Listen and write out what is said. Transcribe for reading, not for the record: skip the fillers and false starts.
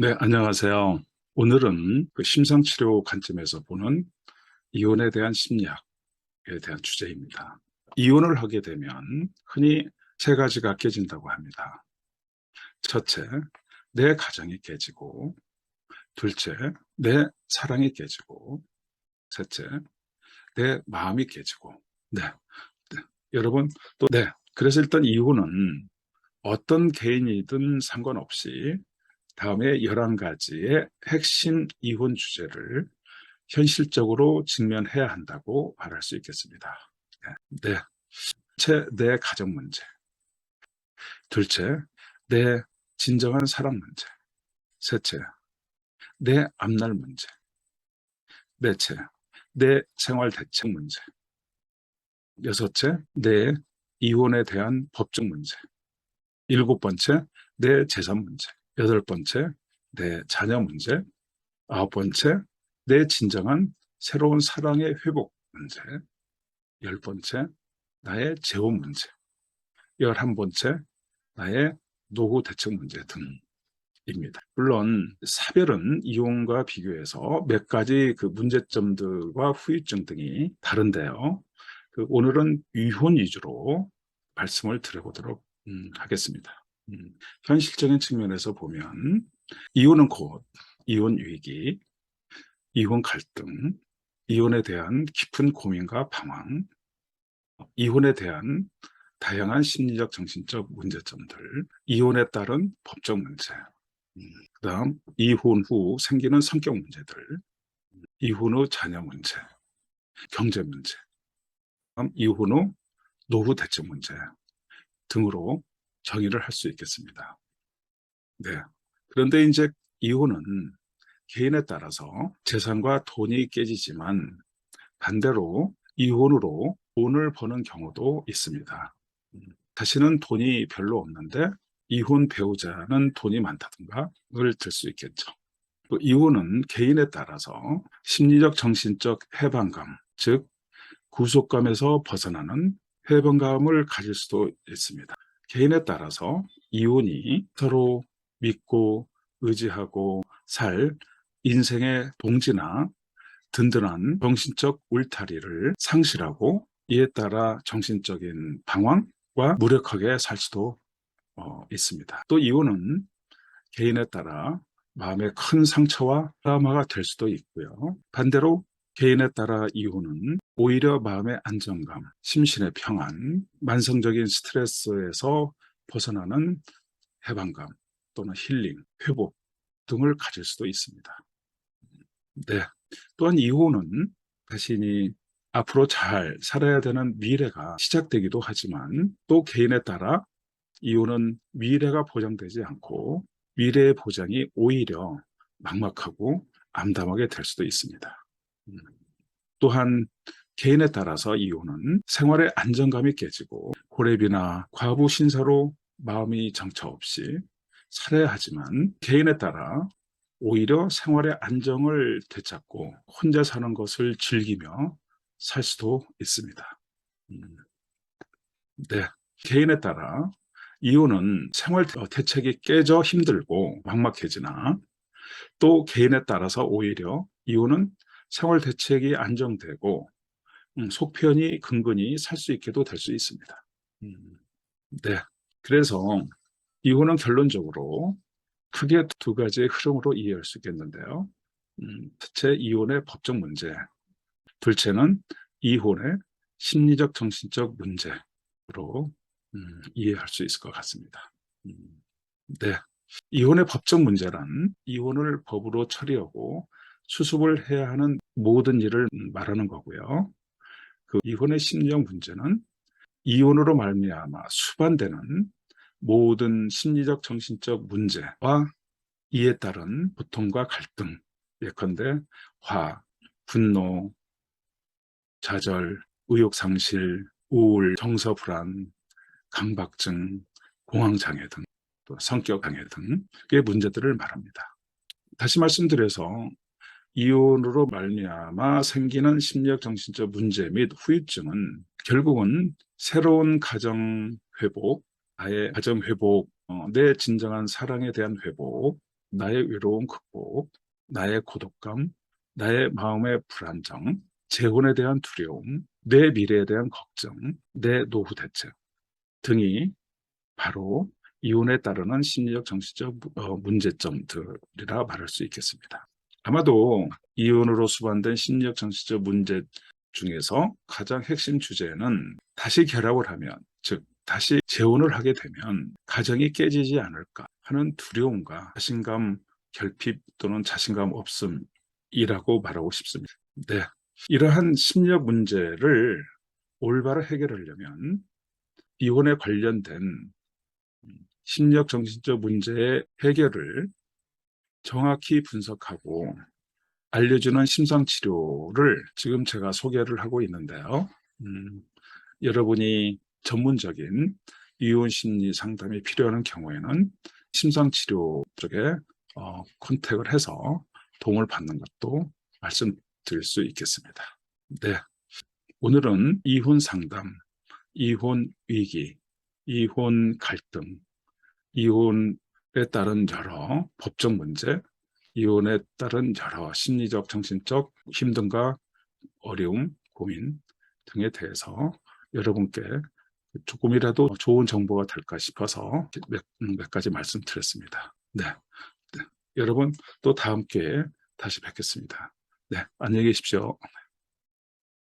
네, 안녕하세요. 오늘은 그 심상치료 관점에서 보는 이혼에 대한 심리학에 대한 주제입니다. 이혼을 하게 되면 흔히 세 가지가 깨진다고 합니다. 첫째, 내 가정이 깨지고, 둘째, 내 사랑이 깨지고, 셋째, 내 마음이 깨지고. 네, 네. 여러분, 그래서 일단 이혼은 어떤 개인이든 상관없이 다음에 11가지의 핵심 이혼 주제를 현실적으로 직면해야 한다고 말할 수 있겠습니다. 네. 첫째, 내 가정 문제. 둘째, 내 진정한 사랑 문제. 셋째, 내 앞날 문제. 넷째, 내 생활 대책 문제. 여섯째, 내 이혼에 대한 법적 문제. 일곱 번째, 내 재산 문제. 여덟 번째, 내 자녀 문제. 아홉 번째, 내 진정한 새로운 사랑의 회복 문제. 열 번째, 나의 재혼 문제. 11번째, 나의 노후 대책 문제 등입니다. 물론 사별은 이혼과 비교해서 몇 가지 그 문제점들과 후유증 등이 다른데요. 오늘은 이혼 위주로 말씀을 드려보도록 하겠습니다. 현실적인 측면에서 보면 이혼은 곧 이혼 위기, 이혼 갈등, 이혼에 대한 깊은 고민과 방황, 이혼에 대한 다양한 심리적, 정신적 문제점들, 이혼에 따른 법적 문제, 그다음 이혼 후 생기는 성격 문제들, 이혼 후 자녀 문제, 경제 문제, 그다음 이혼 후 노후 대책 문제 등으로 정의를 할 수 있겠습니다. 네. 그런데 이제 이혼은 개인에 따라서 재산과 돈이 깨지지만 반대로 이혼으로 돈을 버는 경우도 있습니다. 다시는 돈이 별로 없는데 이혼 배우자는 돈이 많다든가를 들 수 있겠죠. 또 이혼은 개인에 따라서 심리적, 정신적 해방감, 즉 구속감에서 벗어나는 해방감을 가질 수도 있습니다. 개인에 따라서 이혼이 서로 믿고 의지하고 살 인생의 동지나 든든한 정신적 울타리를 상실하고 이에 따라 정신적인 방황과 무력하게 살 수도 있습니다. 또 이혼은 개인에 따라 마음의 큰 상처와 트라우마가 될 수도 있고요. 반대로 개인에 따라 이혼은 오히려 마음의 안정감, 심신의 평안, 만성적인 스트레스에서 벗어나는 해방감 또는 힐링, 회복 등을 가질 수도 있습니다. 네. 또한 이혼은 자신이 앞으로 잘 살아야 되는 미래가 시작되기도 하지만 또 개인에 따라 이혼은 미래가 보장되지 않고 미래의 보장이 오히려 막막하고 암담하게 될 수도 있습니다. 또한 개인에 따라서 이혼은 생활의 안정감이 깨지고 고래비나 과부 신사로 마음이 정처 없이 살아야 하지만 개인에 따라 오히려 생활의 안정을 되찾고 혼자 사는 것을 즐기며 살 수도 있습니다. 네. 개인에 따라 이혼은 생활 대책이 깨져 힘들고 막막해지나 또 개인에 따라서 오히려 이혼은 생활 대책이 안정되고 속편히 근근히 살 수 있게도 될 수 있습니다. 네. 그래서 이혼은 결론적으로 크게 두 가지의 흐름으로 이해할 수 있겠는데요. 첫째, 이혼의 법적 문제. 둘째는 이혼의 심리적, 정신적 문제로 이해할 수 있을 것 같습니다. 네. 이혼의 법적 문제란 이혼을 법으로 처리하고 수습을 해야 하는 모든 일을 말하는 거고요. 그 이혼의 심리적 문제는 이혼으로 말미암아 수반되는 모든 심리적, 정신적 문제와 이에 따른 고통과 갈등, 예컨대 화, 분노, 좌절, 의욕상실, 우울, 정서불안, 강박증, 공황장애 등, 또 성격장애 등의 문제들을 말합니다. 다시 말씀드려서 이혼으로 말미암아 생기는 심리적 정신적 문제 및 후유증은 결국은 새로운 가정 회복, 나의 가정 회복, 내 진정한 사랑에 대한 회복, 나의 외로움 극복, 나의 고독감, 나의 마음의 불안정, 재혼에 대한 두려움, 내 미래에 대한 걱정, 내 노후 대책 등이 바로 이혼에 따르는 심리적, 정신적 문제점들이라 말할 수 있겠습니다. 아마도 이혼으로 수반된 심리적, 정신적 문제 중에서 가장 핵심 주제는 다시 결합을 하면, 즉 다시 재혼을 하게 되면 가정이 깨지지 않을까 하는 두려움과 자신감 결핍 또는 자신감 없음이라고 말하고 싶습니다. 네, 이러한 심리적 문제를 올바로 해결하려면 이혼에 관련된 심리적 정신적 문제의 해결을 정확히 분석하고 알려주는 심상치료를 지금 제가 소개를 하고 있는데요. 여러분이 전문적인 이혼 심리 상담이 필요한 경우에는 심상치료 쪽에 컨택을 해서 도움을 받는 것도 말씀드릴 수 있겠습니다. 네, 오늘은 이혼 상담, 이혼 위기, 이혼 갈등, 이혼에 따른 여러 법적 문제, 이혼에 따른 여러 심리적, 정신적 힘듦과 어려움, 고민 등에 대해서 여러분께 조금이라도 좋은 정보가 될까 싶어서 몇 가지 말씀드렸습니다. 네. 네. 여러분 또 다음 기회에 다시 뵙겠습니다. 네, 안녕히 계십시오.